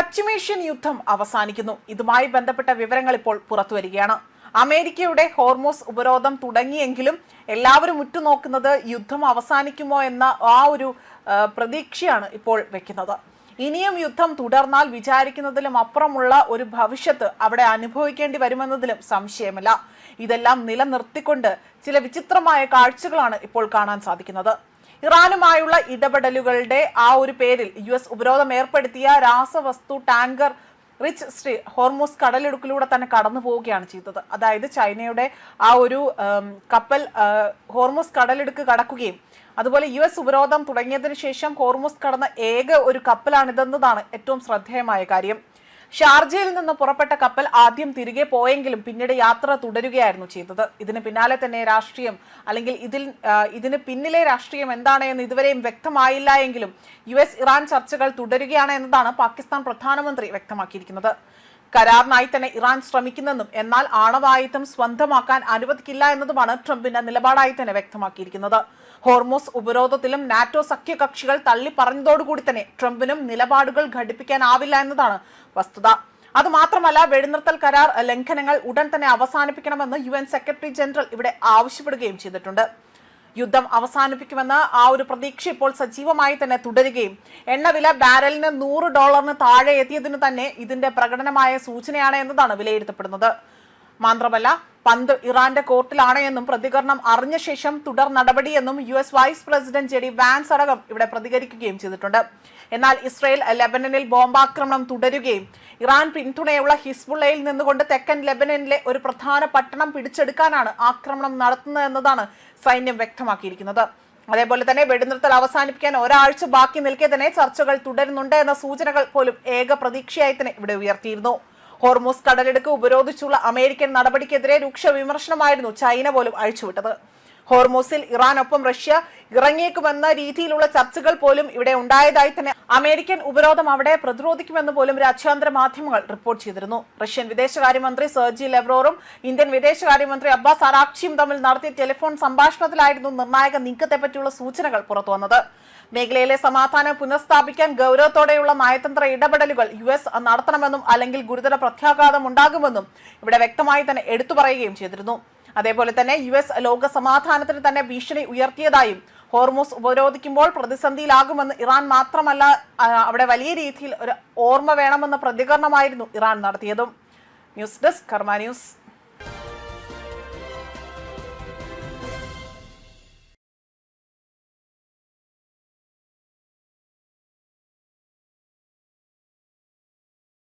പശ്ചിമേഷ്യൻ യുദ്ധം അവസാനിക്കുന്നു. ഇതുമായി ബന്ധപ്പെട്ട വിവരങ്ങൾ ഇപ്പോൾ പുറത്തുവരികയാണ്. അമേരിക്കയുടെ ഹോർമോസ് ഉപരോധം തുടങ്ങിയെങ്കിലും എല്ലാവരും ഉറ്റുനോക്കുന്നത് യുദ്ധം അവസാനിക്കുമോ എന്ന ഒരു പ്രതീക്ഷയാണ് ഇപ്പോൾ വെക്കുന്നത്. ഇനിയും യുദ്ധം തുടർന്നാൽ വിചാരിക്കുന്നതിലും അപ്പുറമുള്ള ഒരു ഭവിഷ്യത്ത് അവിടെ അനുഭവിക്കേണ്ടി വരുമെന്നതിലും സംശയമില്ല. ഇതെല്ലാം നിലനിർത്തിക്കൊണ്ട് ചില വിചിത്രമായ കാഴ്ചകളാണ് ഇപ്പോൾ കാണാൻ സാധിക്കുന്നത്. ഇറാനുമായുള്ള ഇടപെടലുകളുടെ ഒരു പേരിൽ US ഉപരോധം ഏർപ്പെടുത്തിയ രാസവസ്തു ടാങ്കർ റിച്ച് ഹോർമൂസ് കടലിടുക്കിലൂടെ തന്നെ കടന്നു പോവുകയാണ് ചെയ്തത്. അതായത് ചൈനയുടെ ഒരു കപ്പൽ ഹോർമൂസ് കടലിടുക്ക് കടക്കുകയും അതുപോലെ US ഉപരോധം തുടങ്ങിയതിനു ശേഷം ഹോർമൂസ് കടന്ന ഏക ഒരു കപ്പലാണിതെന്നതാണ് ഏറ്റവും ശ്രദ്ധേയമായ കാര്യം. ഷാർജയിൽ നിന്ന് പുറപ്പെട്ട കപ്പൽ ആദ്യം തിരികെ പോയെങ്കിലും പിന്നീട് യാത്ര തുടരുകയായിരുന്നു ചെയ്തത്. ഇതിന് പിന്നാലെ തന്നെ രാഷ്ട്രീയം അല്ലെങ്കിൽ ഇതിന് പിന്നിലെ രാഷ്ട്രീയം എന്താണ് എന്ന് ഇതുവരെയും വ്യക്തമായില്ല എങ്കിലും US ഇറാൻ ചർച്ചകൾ തുടരുകയാണ് എന്നതാണ് പാകിസ്ഥാൻ പ്രധാനമന്ത്രി വ്യക്തമാക്കിയിരിക്കുന്നത്. കരാറിനായി തന്നെ ഇറാൻ ശ്രമിക്കുന്നെന്നും എന്നാൽ ആണവായുധം സ്വന്തമാക്കാൻ അനുവദിക്കില്ല എന്നതുമാണ് ട്രംപിന്റെ നിലപാടായി തന്നെ വ്യക്തമാക്കിയിരിക്കുന്നത്. ഹോർമൂസ് ഉപരോധത്തിലും നാറ്റോ സഖ്യകക്ഷികൾ തള്ളി പറഞ്ഞതോടുകൂടി തന്നെ ട്രംപിനും നിലപാടുകൾ ഘടിപ്പിക്കാനാവില്ല എന്നതാണ് വസ്തുത. അതുമാത്രമല്ല, വെടിനിർത്തൽ കരാർ ലംഘനങ്ങൾ ഉടൻ തന്നെ അവസാനിപ്പിക്കണമെന്ന് UN സെക്രട്ടറി ജനറൽ ഇവിടെ ആവശ്യപ്പെടുകയും ചെയ്തിട്ടുണ്ട്. യുദ്ധം അവസാനിപ്പിക്കുമെന്ന ഒരു പ്രതീക്ഷ ഇപ്പോൾ സജീവമായി തന്നെ തുടരുകയും എണ്ണവില ബാരലിന് $100 താഴെ എത്തിയതിനു തന്നെ ഇതിന്റെ പ്രകടനമായ സൂചനയാണ് എന്നതാണ് വിലയിരുത്തപ്പെടുന്നത്. മാത്രമല്ല, പന്ത് ഇറാന്റെ കോർട്ടിലാണ് എന്നും പ്രതികരണം അറിഞ്ഞ ശേഷം തുടർ നടപടിയെന്നും US vice president JD Vance അടക്കം ഇവിടെ പ്രതികരിക്കുകയും ചെയ്തിട്ടുണ്ട്. എന്നാൽ ഇസ്രയേൽ ലെബനനിൽ ബോംബാക്രമണം തുടരുകയും ഇറാൻ പിന്തുണയുള്ള ഹിസ്ബുള്ളയിൽ നിന്നുകൊണ്ട് തെക്കൻ ലെബനനിലെ ഒരു പ്രധാന പട്ടണം പിടിച്ചെടുക്കാനാണ് ആക്രമണം നടത്തുന്നത് എന്നതാണ് സൈന്യം വ്യക്തമാക്കിയിരിക്കുന്നത്. അതേപോലെ തന്നെ വെടിനിർത്തൽ അവസാനിപ്പിക്കാൻ ഒരാഴ്ച ബാക്കി നിൽക്കെ തന്നെ ചർച്ചകൾ തുടരുന്നുണ്ട് എന്ന സൂചനകൾ പോലും ഏക പ്രതീക്ഷയായി തന്നെ ഇവിടെ ഉയർത്തിയിരുന്നു. ഹോർമൂസ് കടലിടുക്ക് ഉപരോധിച്ചുള്ള അമേരിക്കൻ നടപടിക്കെതിരെ രൂക്ഷ വിമർശനമായിരുന്നു ചൈന പോലും അഴിച്ചുവിട്ടത്. ഹോർമൂസിൽ ഇറാനൊപ്പം റഷ്യ ഇറങ്ങിയേക്കുമെന്ന രീതിയിലുള്ള ചർച്ചകൾ പോലും ഇവിടെ ഉണ്ടായതായി തന്നെ അമേരിക്കൻ ഉപരോധം അവിടെ പ്രതിരോധിക്കുമെന്ന് പോലും രാജ്യാന്തര മാധ്യമങ്ങൾ റിപ്പോർട്ട് ചെയ്തിരുന്നു. റഷ്യൻ വിദേശകാര്യമന്ത്രി സെർജി ലെവ്റോവും ഇന്ത്യൻ വിദേശകാര്യമന്ത്രി അബ്ബാസ് അറാഖ്ചിയും തമ്മിൽ നടത്തിയ ടെലിഫോൺ സംഭാഷണത്തിലായിരുന്നു നിർണായക നീക്കത്തെപ്പറ്റിയുള്ള സൂചനകൾ പുറത്തുവന്നത്. മേഖലയിലെ സമാധാനം പുനഃസ്ഥാപിക്കാൻ ഗൗരവത്തോടെയുള്ള നയതന്ത്ര ഇടപെടലുകൾ US നടത്തണമെന്നും അല്ലെങ്കിൽ ഗുരുതര പ്രത്യാഘാതം ഉണ്ടാകുമെന്നും ഇവിടെ വ്യക്തമായി തന്നെ എടുത്തു പറയുകയും ചെയ്തിരുന്നു. അതേപോലെ തന്നെ US ലോക സമാധാനത്തിന് തന്നെ ഭീഷണി ഉയർത്തിയതായും ഹോർമൂസ് ഉപരോധിക്കുമ്പോൾ പ്രതിസന്ധിയിലാകുമെന്ന് ഇറാൻ മാത്രമല്ല അവിടെ വലിയ രീതിയിൽ ഒരു ഓർമ്മ വേണമെന്ന പ്രതികരണമായിരുന്നു ഇറാൻ നടത്തിയതും. ന്യൂസ് ഡെസ്ക് കർമ്മ ന്യൂസ്.